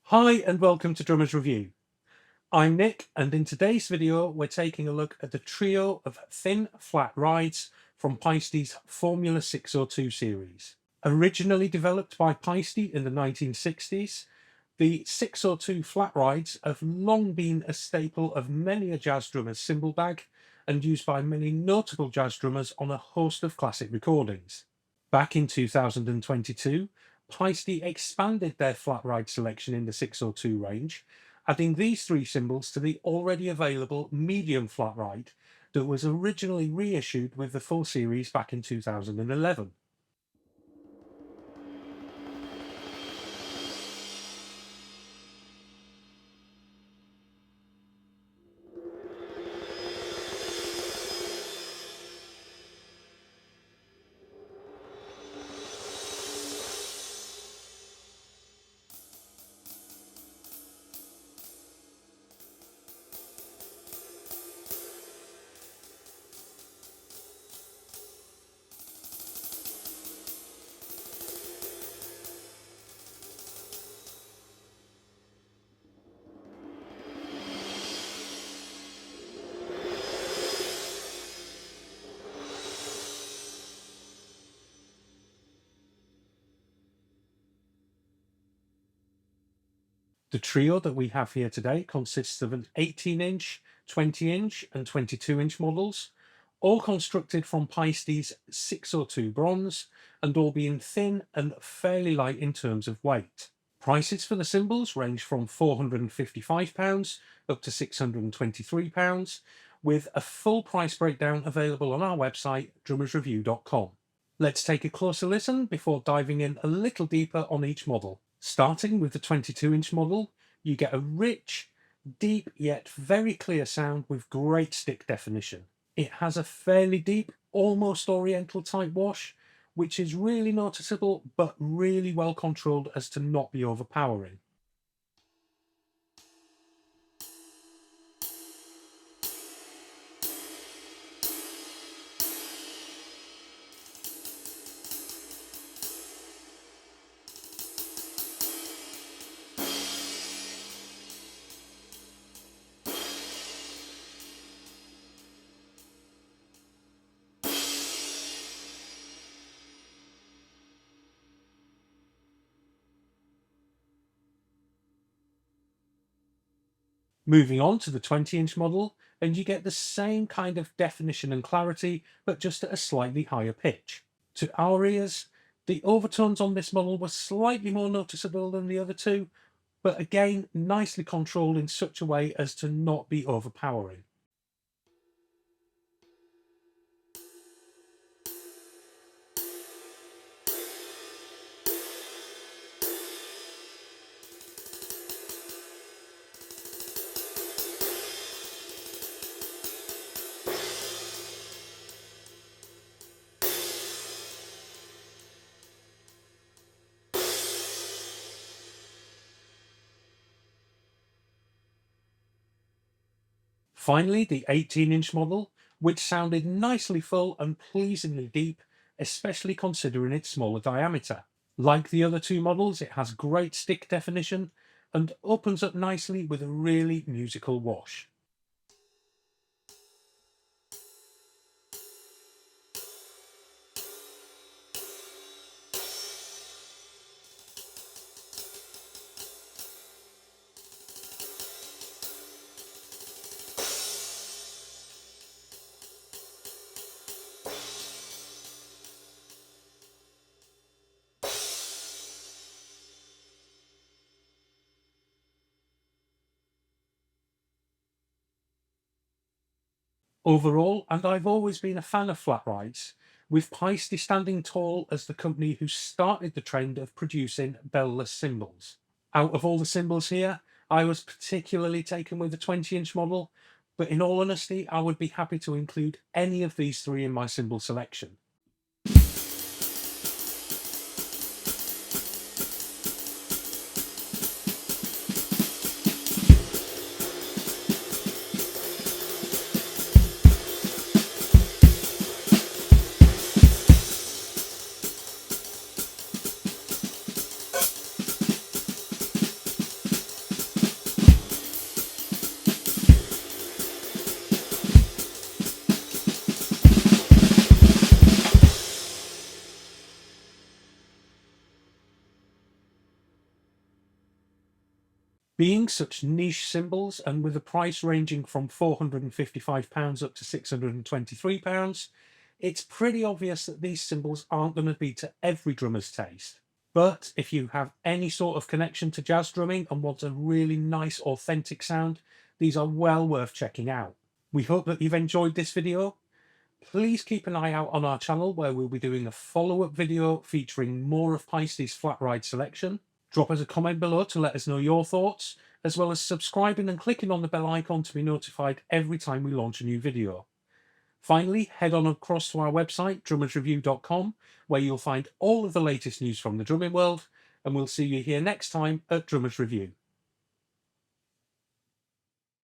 Hi and welcome to Drummers Review. I'm Nick, and in today's video we're taking a look at the trio of thin flat rides from Paiste's Formula 602 series. Originally developed by Paiste in the 1960s, the 602 flat rides have long been a staple of many a jazz drummer's cymbal bag and used by many notable jazz drummers on a host of classic recordings. Back in 2022, Paiste expanded their flat ride selection in the 602 range, adding these three cymbals to the already available medium flat ride that was originally reissued with the full series back in 2011. The trio that we have here today consists of an 18-inch, 20-inch and 22-inch models, all constructed from Paiste's 602 bronze and all being thin and fairly light in terms of weight. Prices for the cymbals range from £455 up to £623, with a full price breakdown available on our website drummersreview.com. Let's take a closer listen before diving in a little deeper on each model. Starting with the 22-inch model, you get a rich, deep yet very clear sound with great stick definition. It has a fairly deep, almost oriental type wash, which is really noticeable but really well controlled as to not be overpowering. Moving on to the 20-inch model, and you get the same kind of definition and clarity, but just at a slightly higher pitch. To our ears, the overtones on this model were slightly more noticeable than the other two, but again, nicely controlled in such a way as to not be overpowering. Finally, the 18-inch model, which sounded nicely full and pleasingly deep, especially considering its smaller diameter. Like the other two models, it has great stick definition and opens up nicely with a really musical wash. Overall, and I've always been a fan of flat rides, with Paiste standing tall as the company who started the trend of producing bell-less cymbals. Out of all the cymbals here, I was particularly taken with the 20-inch model, but in all honesty, I would be happy to include any of these three in my cymbal selection. Being such niche cymbals and with a price ranging from £455 up to £623, it's pretty obvious that these cymbals aren't going to be to every drummer's taste. But if you have any sort of connection to jazz drumming and want a really nice authentic sound, these are well worth checking out. We hope that you've enjoyed this video. Please keep an eye out on our channel where we'll be doing a follow-up video featuring more of Paiste's flat ride selection. Drop us a comment below to let us know your thoughts, as well as subscribing and clicking on the bell icon to be notified every time we launch a new video. Finally, head on across to our website, drummersreview.com, where you'll find all of the latest news from the drumming world, and we'll see you here next time at Drummers Review.